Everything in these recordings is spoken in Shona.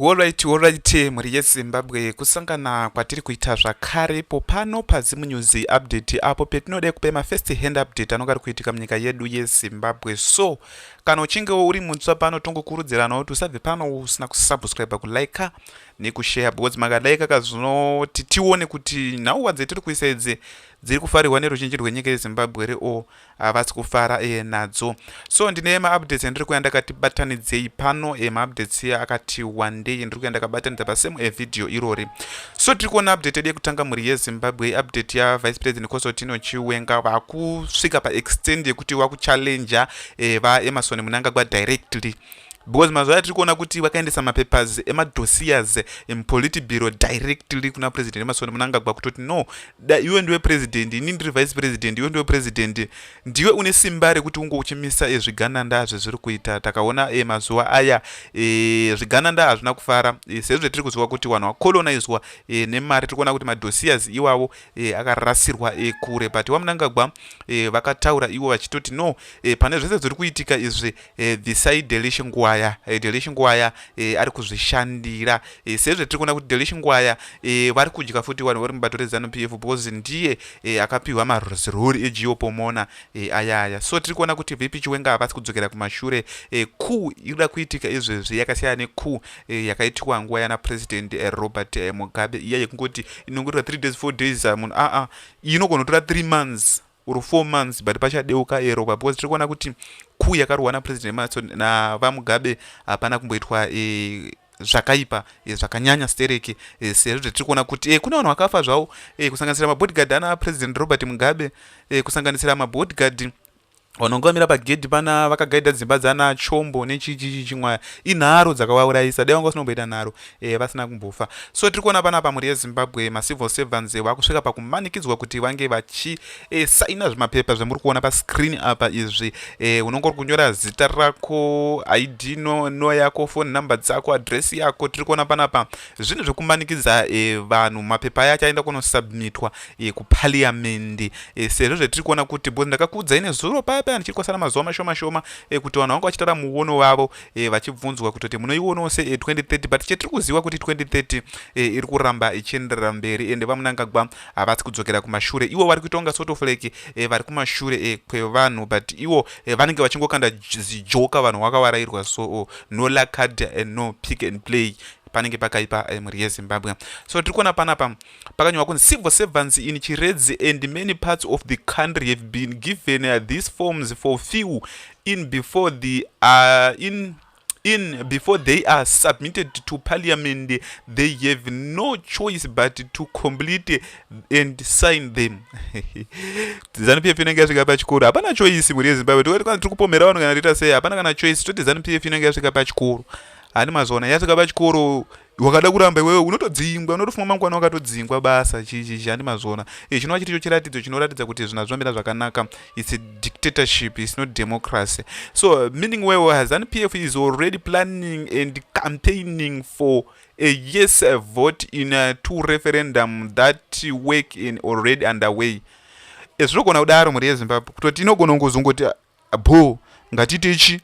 Alright, muri yeZimbabwe kusangana kwatiri kuita zvakare popano paZimu News update apo petinoda kupa first hand update anonga ari kuitika munyika yedu yeZimbabwe. So kana uchinge uri mutsva pano tongokurudzirana kuti usabve pano usina kusubscribe, kulike nekushare, because makalike kazvinoti tione kuti nhauwa dzetiri kuisa idzi dziri kufarirwa neruzhinji rwenyika yeZimbabwe reo havasi kufara nadzo. So ndine maupdates endiri kuya ndakatibatanidzei pano maupdates akati one day ndiri kuya ndakabatanidza pasemu video irori. So tiri kuona update yedu yekutanga muri yeZimbabwe, update yaVice President Kosotino Chiwenga vakusvika paextend yekuti vakuchallenge vaEmmerson Mnangagwa directly, because mazuva tiri kuona kuti vakaendesa mapapers emadosiers emupolitburo directly kuna president Emmerson Mnangagwa kutoti no, iwe ndiwe president, ini ndiri vice president, iwe ndiwe president, ndiwe une simba rekuti unge uchimisa zvigananda zvezviri kuita. Takaona mazuva aya zvigananda hazvina kufara sezvo tiri kuziva kuti vanhu vakolonizwa nemari. Tiri kuona kuti madosiers iwavo akarasirwa kure, but waMnangagwa vakataura ivo vachitoti no, pane zvese zviri kuitika izvi the side Delish Ngwaya ari kuzvishandira, sezvo tiri kuona kuti Delish Ngwaya vari kudya futi vanhu vari mubato reZANU-PF because ndiye akapiwa marozirori egeopomona ayaya. So tiri kuona kuti VP Chiwenga havasi kudzokera kumashure. Coup irida kuitika izvezvi yakasiyana necoup yakaitwa nguva yana president Robert Mugabe, iya yekungoti inongorera 3 days 4 days munhu inogona kutora 3 months or 4 months, but pachadeuka eropa, because tiri kuona kuti coup yakarwa napresident Emmerson navaMugabe hapana kumboitwa zvakaipa zvakanyanya stereki, sezvo tiri kuona kuti kuna vanhu vakafa zvavo kusanganisira mabodyguard ana president Robert Mugabe, kusanganisira mabodyguard vanongamira pagedhi pana vakagaidha dzimba dzana Chombo nechichi chimwe inharo dzakavaurayisa, dai vanga vasinamboita nharo vasina kumbofa. So tiri kuona panapa muri yeZimbabwe macivil servants vakusvika pakumanikidzwa kuti vange vachisaina zvimapepa zvamuri kuona pascreen apa izvi. Unonga uri kunyora zita rako, ID no yako, phone number dzako, address yako. Tiri kuona panapa zvinhu zvekumanikidza vanhu mapepa aya achaenda kunosubmitwa kuparliament, sezvo zvetiri kuona kuti bo ndakakuudzai nezuro papa ndichiri mazuva mashoma kuti vanhu vanga vachitara muono wavo vachibvunzwa kutoti munoionawo se 2030, but chetiri kuziva kuti 2030 iri kuramba ichienderera mberi ende vaMnangagwa havasi kudzokera kumashure. Ivo vari kuita kunga sort of like vari kumashure kwevanhu, but ivo vanenge vachingokanda zijoka vanhu vakavarairwa. So no luck card and no pick and play panenge pakaipa muri yeZimbabwe. So tiri kuona panapa pakanyorwa kunzi civil servants in Chiredzi and many parts of the country have been given these forms for few in before they are submitted to parliament. They have no choice but to complete and sign them. ZANU-PF inenge yasvika pachikoro, hapana choice muri yeZimbabwe. Tiri kupomera vanhu kana tiita sei, hapana kana choice, toti ZANU-PF inenge yasvika pachikoro. Hani mazona yasvika pachikoro wakada kuramba iwewe unotodzingwa, unotofunga mangwana wakatodzingwa basa chichi. Hani mazona chinova chiri cho chiratidzo chinoratidza kuti zvinhu zvomira zvakanaka. It's a dictatorship, it's not democracy. So meaning where ZANU-PF is already planning and campaigning for a yes vote in 2 referendum that work in already underway. Zvinogona kudaro muri yeZimbabwe kutoti inogona kungozongoti bo ngatitechi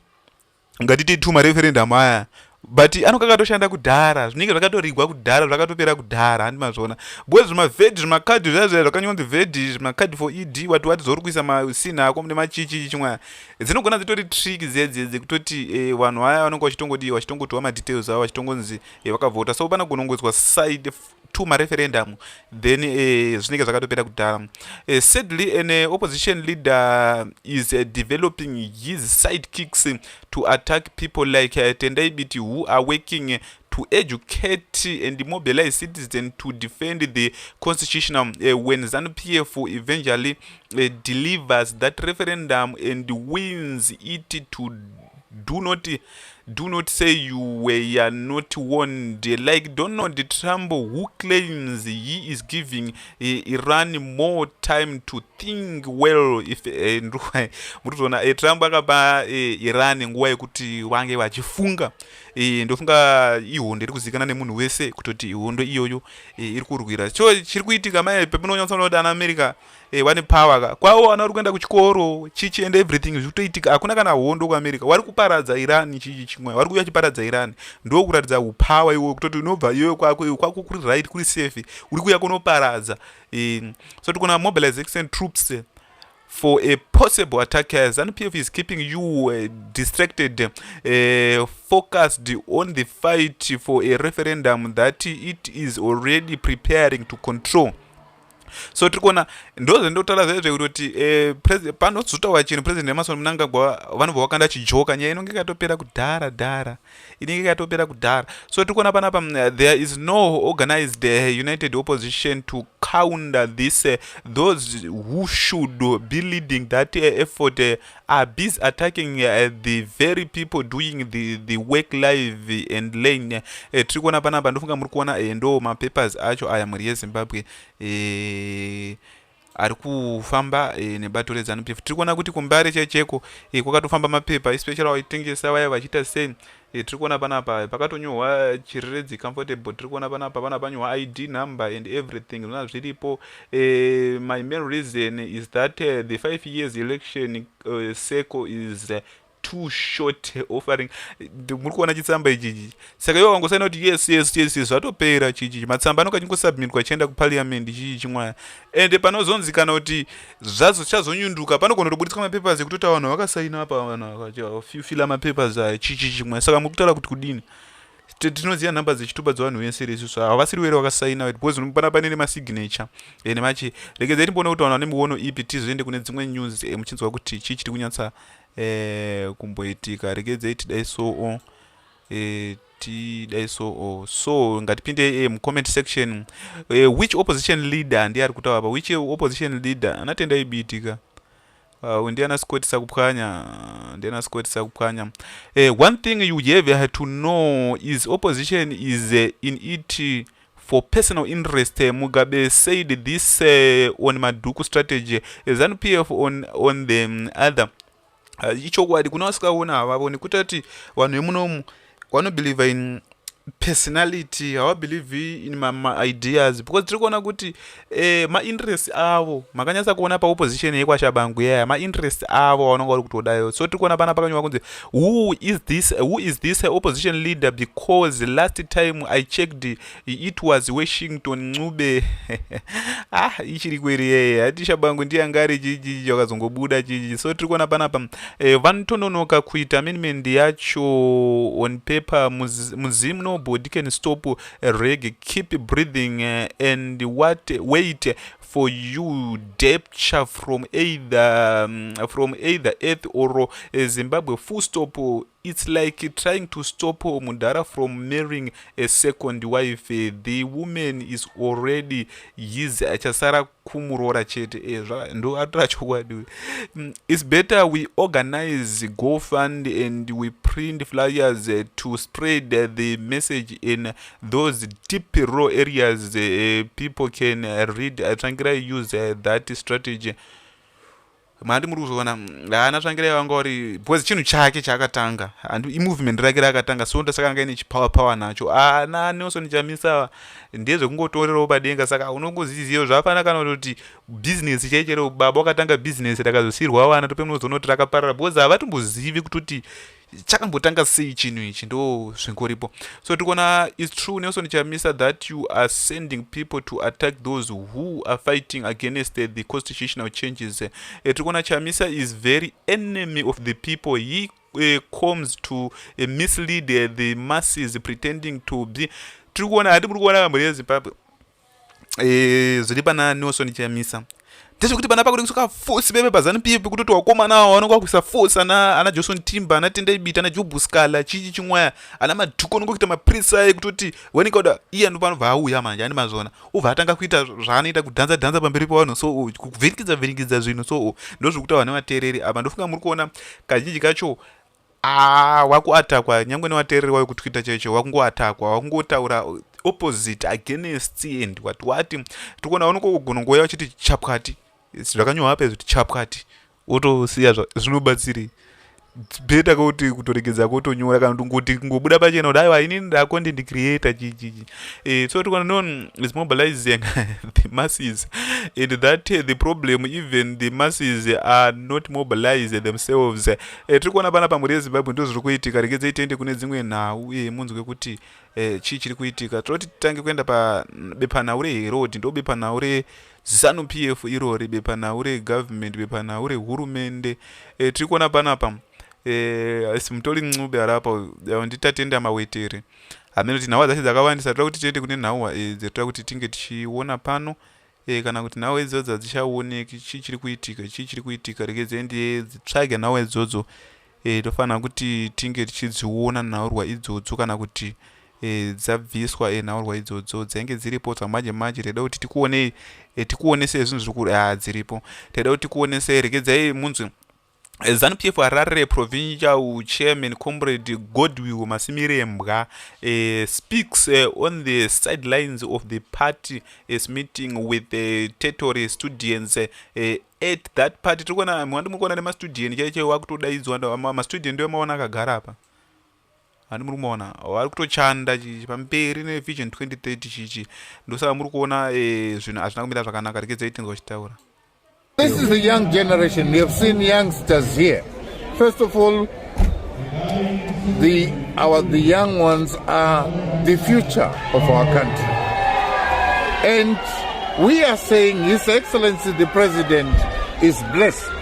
ngatite 2 mareferendum aya, but anokakatoshanda kudhara, zvinenge zvakatorigwa kudhara, zvakatopera kudhara. Handi mazvona because zvimavhedhi zvimakadhi zvazvo zvakanyonzi vhedhi zvimakadhi for ed wati zori kuisa masina ako mune machichi chimwe dzinogona dzitori trick dzedzedze kutoti vanhu vaya vanonga vachitongotiwa madetails avo vachitongonzi vakavhota. So pana gonongozwa side 2 mareferendum then zvinenge zvakatopera kudhara. Sadly an opposition leader is developing his sidekicks to attack people like Tendai Biti who are working to educate and mobilize citizens to defend the constitution. When ZANU-PF eventually delivers that referendum and wins it, to do not say you were not warned, like Donald Trump, who claims he is giving Iran more time to think well. If Trump akapa Iran nguva yekuti vange vachifunga, ndofunga ihondo iri kuzikanwa nemunhu wese kutoti ihondo iyoyo iri kurwira. Chiri kuitika mai pemunonyatsoona kuti ana America vane power kwavo vana vari kuenda kuchikoro chichi and everything zvikutoitika hakuna kana hondo kuamerica vari kuparadza iran chichi chimwe vari kuuya chiparadza iran ndo kuratidza upower iwo kutoti unobva iwe kwako kuri right kuri safe uri kuuya kunoparadza so tikona mobilization troops for a possible attack. ZANU-PF is keeping you distracted, focused on the fight for a referendum that it is already preparing to control. So tirikuona ndoze ndotaura zvezve kuti panozotaura chinhu president Emerson Mnangagwa vanobva vakanda chijoka nyaya inonge ikatopera kudhara inenge ikatopera kudhara. So tirikuona panapa there is no organized united opposition to counter this. Those who should be leading that effort are busy attacking the very people doing the work live and lane. Tirikuona panapa ndofunga muri kuona ndo mapapers acho aya muri yeZimbabwe ari kufamba nebato reZANU-PF. Tiri kuona kuti kumbare checheko kwakatofamba mapepa especially vaitengesa vaya vachiita sei. Tiri kuona panapa pakatonyorwa chireredzi comfortable. Tiri kuona panapa panyorwa ID number and everything zvona zviripo. My main reason is that the 5 years election cycle is too short offering. Muri kuona chitsamba ichi saka iwo wangosaina kuti yes zvatopera chichi matsamba anokachingosubmitwa chienda kuparliament chichi chimwe ende panozonzikana kuti chazonyunduka panogona kutobudiswa mapapers ekutoti vanhu vakasaina apa vanhu fila mapapers chichi chimwe saka muri kutaura kuti kudini tinoziva nhamba dzechitupa dzavanhu vese resusu havasiri were vakasaina because panapa pane nemasignature nemachi regedzai timboona kuti vanhu vane muono ipi tizoende kune dzimwe news muchinzwa kuti chii chiri kunyatsa kumboitika. Regedzai tidai so so ngatipinde mucomment section. Which opposition leader ndiye ari kutaura apa? Which opposition leader anatenda ibiitika? Ndiana skotisa kupwanya. One thing you have to know is opposition is in it for personal interest. Mugabe said this on Maduku strategy. ZANU-PF on the other. Ichokwadi kuna vasikaona havavoni kutati vanhu vemunomu vanobelieve in personality, havabelieve in ma-ideas because tiri kuona kuti ma-interest avo makanyatsa kuona pa-opposition yekwashabangu yaya ma-interest avo vanonga vari kutodayo. So tiri kuona pana pakanyorwa kunzi who is this opposition leader because last time I checked it was Washington Ncube. Ichiri kweri yeye hati shabangu ndiyangari chichi wakazongobuda chichi. So tiri kuona panapa vanotononoka kuita amendment yacho on paper. Muzimu nobody can stop a reg, keep breathing and wait for you departure from either Earth or Zimbabwe. Full stop. It's like trying to stop Mudara from marrying a second wife. The woman is already his achasara kumurora chete. Ndo atrachokwadi. It's better we organize GoFund and we print flyers to spread the message in those deep rural areas. People can read. Trangira use that strategy. Mandi muri kuzoona ana tsvangira vanga vari because chinhu chake chaakatanga and imovement rake rakatanga so ndasaka anga ine chipower nacho ana Nelson Chamisa ndezvekungotorerawo padenga saka unongoziziyo zvafana kana kuti business chaichero baba wakatanga business rakazosirwa vana topemunozoona kuti rakaparara because havatombozivi kuti chakambotanga sei chinhu ichi ndo zvingoripo. So tikuona it's true Nelson Chamisa that you are sending people to attack those who are fighting against the constitutional changes. Tikuona Chamisa is very enemy of the people. He comes to mislead the masses pretending to be. Tikuona hati muri kuona kambo yeZimbabwe zviri pana Nelson Chamisa ndezvekuti pana pakuri kusuka force bebe paZANU-PF kutoti wakomana avo vanonga kuisa force ana Johnson Timber ana Tendai Biti ana Job Scala chichi chimwaya ana Madhuku anonga kuita maprisa ekuti wenikauda iye anobva auya manje ani mazona ubva atanga kuita zvaanoita kudhanza pamberi pavanhu so kuvhiringidza zvinhu so ndozvekuti vana vateereri apa ndofunga muri kuona kazhinji kacho wakuatakwa nyangwe nevateereri wayo kutwitter chaicho wakungoatakwa wakungotaura opposite against and wati tikuona vanongogona ngoya vachiti chapwati zvakanyorwa apa izvoti chapwati otosiya zvinobatsiri beta kuti kutoregedza kotonyora kana kuti kungobuda pachena kuti aiwa inini nda content creator chichichi. So what we know is mobilizing the masses, and that the problem, even the masses are not mobilized themselves. Tiri kuona panapa muri yeZimbabwe ndo zviri kuitika. Regedze itende kune dzimwe nhau munzwe kuti chii chiri kuitika. Toti titange kuenda bepanhau reHerod, ndo bepanhau reZANU-PF irori, bepanhau regovernment, bepanhau rehurumende. Tiri kuona panapa simutori ncube arapa nditatenda mawetere amene kuti nhau dzacho dzakawandisa. Toda kuti tiende kune nhau dzetoda kuti tinge tichiona pano, kana kuti nhau idzodzo hadzichaoneki. Chii chiri kuitika. Regedze nditsvage nhau idzodzo. Tofanira kuti tinge tichidziona nhaurwa idzodzo, kana kuti dzabviswa nhaurwa idzodzo dzainge dziripo dzamanje. Tinoda kuti tikuonese zvinhu zviri kuri dziripo. Tinoda kuti tikuonese. Regedzai munzwe ZANU-PF Harare Provincial Chairman Comrade Godwill Masimirembwa speaks on the sidelines of the party meeting with the territory students at that party. Tikona mwandi mukona nemastudent chaicho wakutodaidzwa mastudent ndio maona akagara apa. Ani muri kuona vari kutochanda pamberi nevision 2030 chichi. Ndosaka muri kuona zvinhu hazvina kumira zvakanaka. Regedzai tinge uchitaura. This is the young generation. We have seen youngsters here. First of all, the young ones are the future of our country. And we are saying His Excellency the President is blessed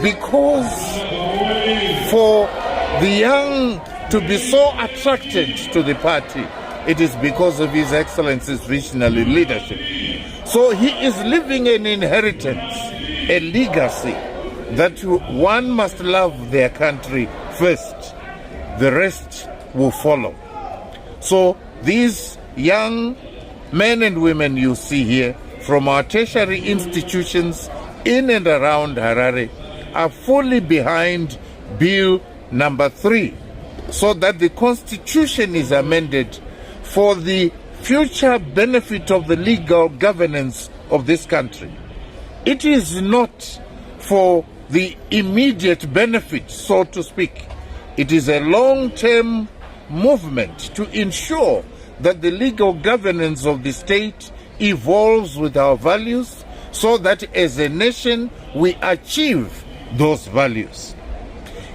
because for the young to be so attracted to the party, it is because of His Excellency's visionary leadership. So he is leaving an inheritance, a legacy, that one must love their country first. The rest will follow. So these young men and women you see here from our tertiary institutions in and around Harare are fully behind Bill number 3, so that the Constitution is amended for the future benefit of the legal governance of this country. It is not for the immediate benefit, so to speak. It is a long-term movement to ensure that the legal governance of the state evolves with our values, so that as a nation we achieve those values.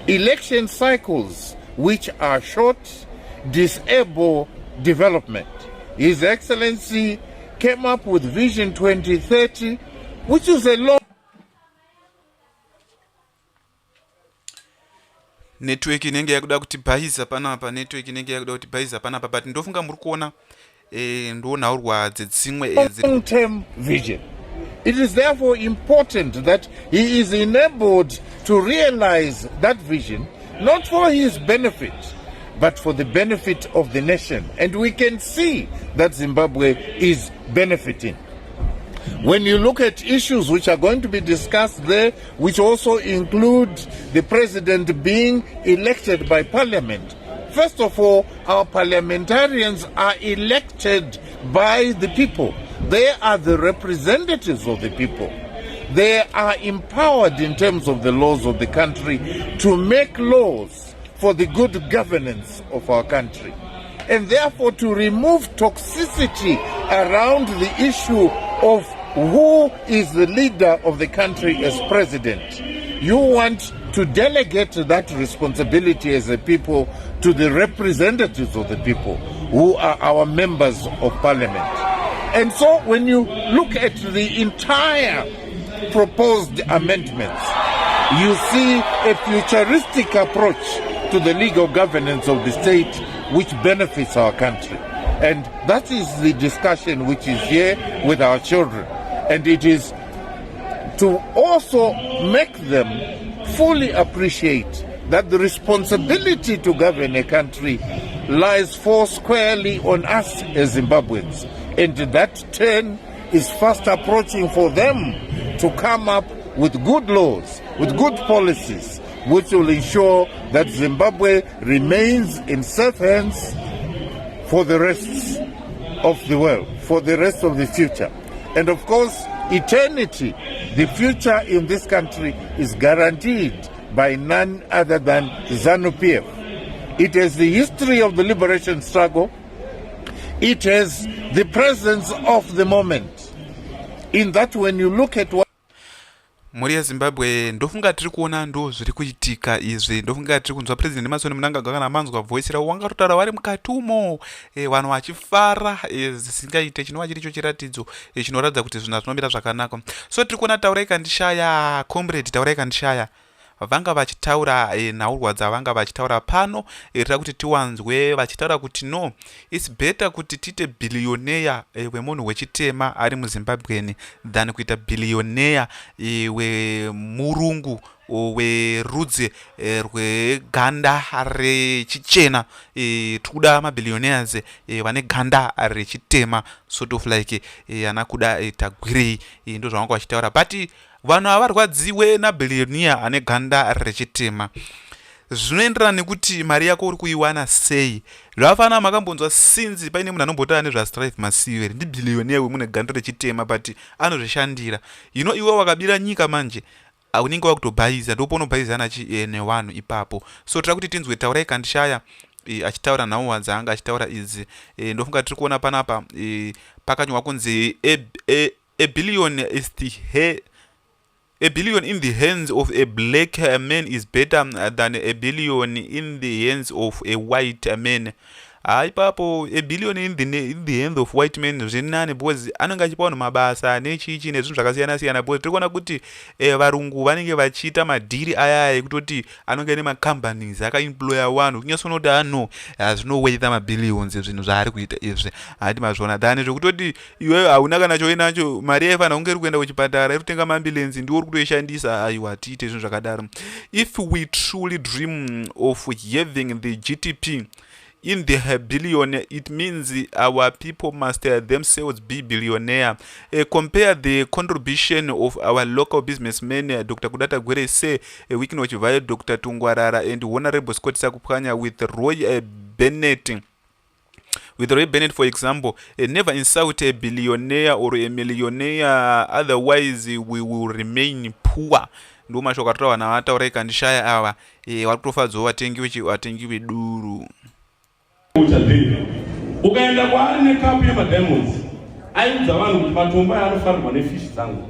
Election cycles which are short disable development. His Excellency came up with Vision 2030, which is a long network inenge yakuda kuti bhaisa panapa, but ndofunga muri kuona ndonhaurwa dzedzimwe long-term vision. It is therefore important that he is enabled to realize that vision, not for his benefit, but for the benefit of the nation. And we can see that Zimbabwe is benefiting. When you look at issues which are going to be discussed there, which also include the president being elected by parliament, first of all, our parliamentarians are elected by the people. They are the representatives of the people. They are empowered in terms of the laws of the country to make laws for the good governance of our country, and therefore to remove toxicity around the issue of who is the leader of the country as president. You want to delegate that responsibility as a people to the representatives of the people, who are our members of parliament. And so when you look at the entire proposed amendments, you see a futuristic approach to the legal governance of the state which benefits our country. And that is the discussion which is here with our children. And it is to also make them fully appreciate that the responsibility to govern a country lies squarely on us as Zimbabweans. And that turn is fast approaching for them to come up with good laws, with good policies, which will ensure that Zimbabwe remains in safe hands for the rest of the world, for the rest of the future. And of course, eternity, the future in this country is guaranteed by none other than ZANU-PF. It has the history of the liberation struggle. It has the presence of the moment. In that, when you look at what mhuri yezimbabwe ndofunga tiri kuona ndo zviri kuitika izvi, ndofunga tiri kunzwa president Emerson Mnangagwa kana manzwa voice ravo wangatotaura vari mukati umo, vanhu vachifara, zisingaite chinova chiri cho chiratidzo chinoratidza kuti zvinhu zvinomira zvakanaka. So tiri kuona taura ikandishaya, comrade taura ikandishaya, vanga vachitaura nhaurwa dzavanga vachitaura pano, rira kuti tiwanzwe vachitaura kuti no, it's better kuti tiite billionaire wemunhu wechitema ari muzimbabweni than kuita billionaire wemurungu werudzi rweganda rechichena. Tikuda mabillionaires vane ganda rechitema, sort of like anakuda tagwirei, ndo zvavanga vachitaura, but vanhu havarwadziwe nabillionaire ane ganda rechitema. Zvinoenderana nekuti mari yako uri kuiwana sei. Zvafana makambonzwa sinzi paine munhu anombotaura nezvaStrive Masiwe, ndi billionaire wemune ganda rechitema, but anozvishandira. Iwe wakabira nyika manje unenge wakutobhaiza, ndipo unobhaizana nevanhu ipapo. So tira kuti tinzwe taura ikandishaya achitaura nhauwa dzaanga achitaura idzi. Ndofunga tiri kuona panapa pakanyorwa kunzi a billion is a billion in the hands of a black man is better than a billion in the hands of a white man. Ipapo a billion in the hands of white men zvinani, because anenge achipa vanhu mabasa nechichi nezvinhu zvakasiyana siyana, because tiri kuona kuti varungu vanenge vachiita madhiri aya ekutoti anenge ane macompanies akaemploya vanhu kunyasonoti ano zvinowedha mabillions zvinhu zvaari kuita izvi. Hati mazviona dhani zvekutoti iwewe hauna kana choinacho, mari yaifana kunge iri kuenda kuchipatara, iri kutenga maambulensi ndiwo uri kutoishandisa. Aiwa, tiite zvinhu zvakadaro. If we truly dream of having the GDP in the billion, it means our people must themselves be billionaire. Compare the contribution of our local businessmen, Dr. Kudata Gwere say, Wikino Chivaya, Dr. Tungwarara, and Honorable Scott Sakupanya with Roy Bennett. With Roy Bennett, for example, never insult a billionaire or a millionaire, otherwise we will remain poor. Ndo mashoko atataura na vataura ikandishaya ava vari kutofadzawo vatengiwe duru. Ukaenda kwaari nekapu yemadiamonds aibvunza vanhu kuti matombo aya anofanirwa nefishi dzangu.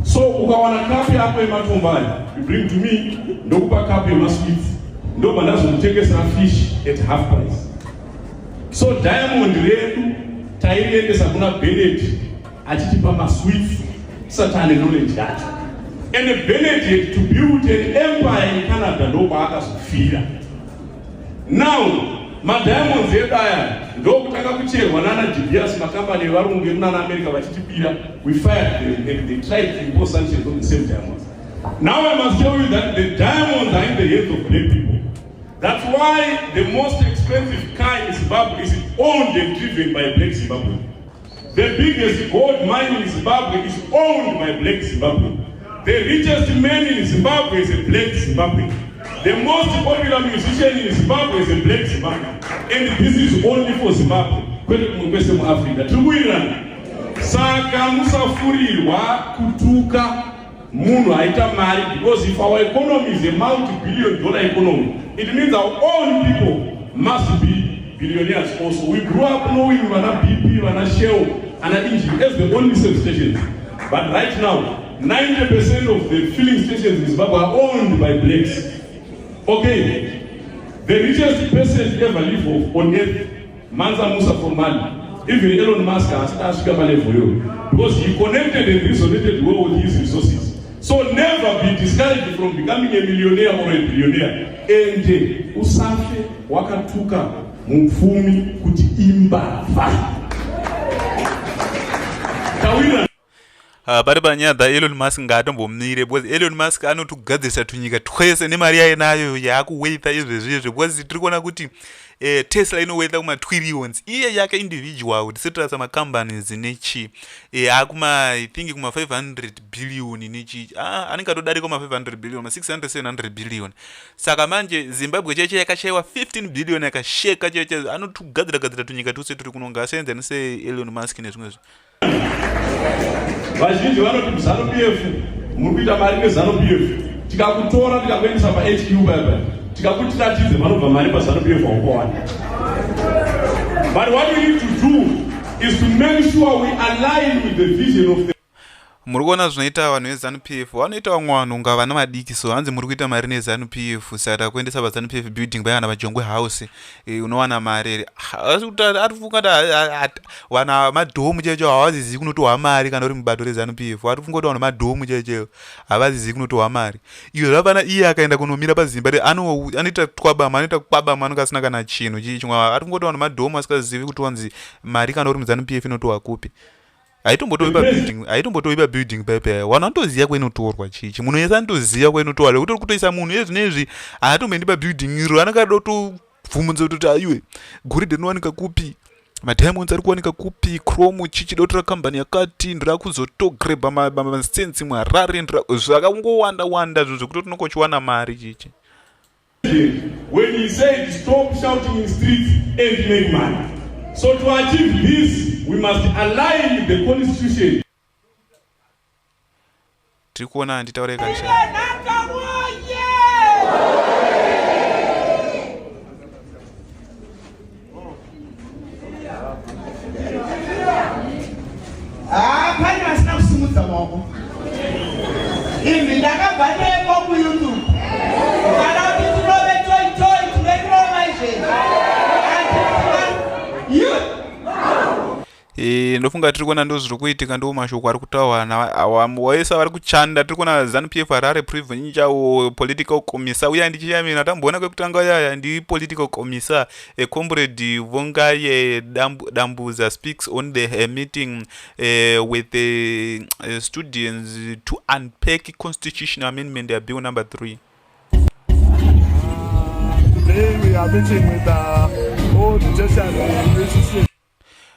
So ukawana kapu yako yematombo aya, you bring to me, ndokupa kapu yemasweets, ndobva ndazokutengesera fish at half price. So diamond redu tairiendesa kuna Bennett achitipa masweets tisati ane knowledge yacho. And Bennett had to build an empire in Canada ndokwaakazofira. Now madiamonds edu aya ndokutanga kucherwa nana DBS makambani evarungu emunana America vachitipira. We fired them and they tried to impose sanctions on the same diamonds. Now I must tell you that the diamonds are in the hands of black people. That's why the most expensive car in Zimbabwe is owned and driven by a black Zimbabwe. The biggest gold mine in Zimbabwe is owned by black Zimbabwe. The richest man in Zimbabwe is a black Zimbabwe. The most popular musician in Zimbabwe is a black Zimbabwe. And this is only for Zimbabwe. Kwete kumwese mu Africa. Tikuirana. Saka musafurirwa kutuka munhu aita mari, because if our economy is a multi-billion-dollar economy, it means our own people must be billionaires also. We grew up knowing Vana BP, Vana Shell, and Inji as the only sales stations. But right now, 90% of the filling stations in Zimbabwe are owned by blacks. Okay, the richest person ever live on earth, Mansa Musa from Mali. Even Elon Musk has asked money for you because he connected and resonated well with his resources. So never be discouraged from becoming a millionaire or a billionaire. Ende usafe wakatuka mufumi kuti imbava. Tawira. Pari panyaya Elon Musk ngaatombomire, because Elon Musk anotogadzirisa tunyika twese nemari yainayo yakuweitha izvezvizvi, because tiri kuona kuti Tesla inoweitha kuma-trillions, iye yake individual tisetirasa macompanies nechi I think kuma 500 billion nechi anenge atodarika kuma 500 billion, 600 700 billion. Saka manje Zimbabwe cheche yakashaiwa 15 billion yakasheka cheche, anotogadzira tunyika tose turi kuno ngasenza se Elon Musk nezvimwe. Vazhinji vanoti ZANU-PF muri kuita mari neZANU-PF. tikakutora tikakuendesa paHQ baba tikakutiratidze vanobva mari paZANU-PF waukowana. But what we need to do is to make sure we align with the vision of the muri kuona zvinoita vanhu veZANU-PF vanoita vamwe vanhu unga vana madiki, so hanzi muri kuita mari neZANU-PF saka kuendesa paZANU-PF building bayana majongwe house unowana mari asi kuti ari kufunga vana madhomu checho havazizi kunotohwa mari kana uri mubato reZANU-PF ari kufunga kuti vanhu madhomu checho havazizi kunotohwa mari. Iyo zvapana iye akaenda kunomira pazimba anoita kwabama anongasina kana chinhu chichimwe ari kufunga kuti vanhu madhomu asikazivi kuti wanzi mari kana uri muZANU-PF inotohwa kupi. Aitombotowi pabuilding pepe vanhu vanotoziva kwainotorwa chichi munhu yese anotoziva kwainotorwa lekuti uri kutoisa munhu ezvinezvi haatomboendi pabuilding iro anenge adotobvumudza kuti aiwe goridhe rinowanika kupi, madiamonds ari kuwanika kupi, chrome chichi dotora kambani yakati ndira kuzotogrebha masensi muharare zvakangowanda zvo zvekuti tinongochiwana mari chichi. When he said stop shouting in streets and make money. So to achieve this, we must align with the constitution. Tiri kuona handitaure kanisha. Pani vasina kusimudza maoko. Imvi ndakabvanepo kuYouTube. Kana kuti tinove toi tinendirowa maizveni. Ndofunga tiri kuona ndo zviri kuitika, ndo mashoko ari kutaurwa waisa vari kuchanda. Tiri kuona ZANU-PF Harare Province chawo political commissar uya ndichiyamina tamboona kwekutanga yaya ndi political commissar comrade Vongaye Dambuza speaks on the meeting with the students to unpack constitutional amendment bill number 3. Today we are meeting with all the judicial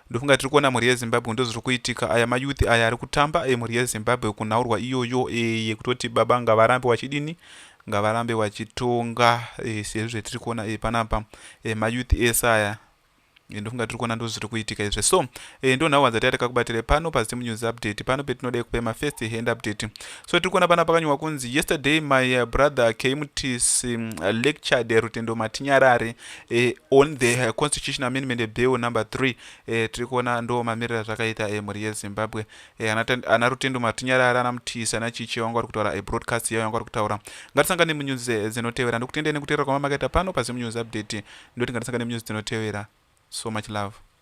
ndofunga tiri kuona mhuri yeZimbabwe ndo zviri kuitika. Aya mayuthi aya ari kutamba mhuri yeZimbabwe kunhaurwa iyoyo yekutoti baba ngavarambe wachidini, ngavarambe wachitonga sezvo tiri kuona panapa mayuthi ese aya ndofunga tiri kuona ndo zviri kuitika izvi. So ndo nhau dzati takakubatira pano paZim News Update, pano petinoda kupa first hand update. So tiri kuona pana pakanyorwa kunzi yesterday my brother came to lectured Rutendo Matinyarare on the constitutional amendment bill number 3. Tiri kuona ndo mamirira zvakaita mhuri yeZimbabwe. Ana Rutendo Matinyarare ana Mutisa ana Chichi wanga vari kutaura broadcast yayo wanga vari kutaura. Ngatisangane munews dzinotevera ndokutendeni kuteerera kwamakaita pano paZim News Update ndoti ngatisangane munews dzinotevera. So much love.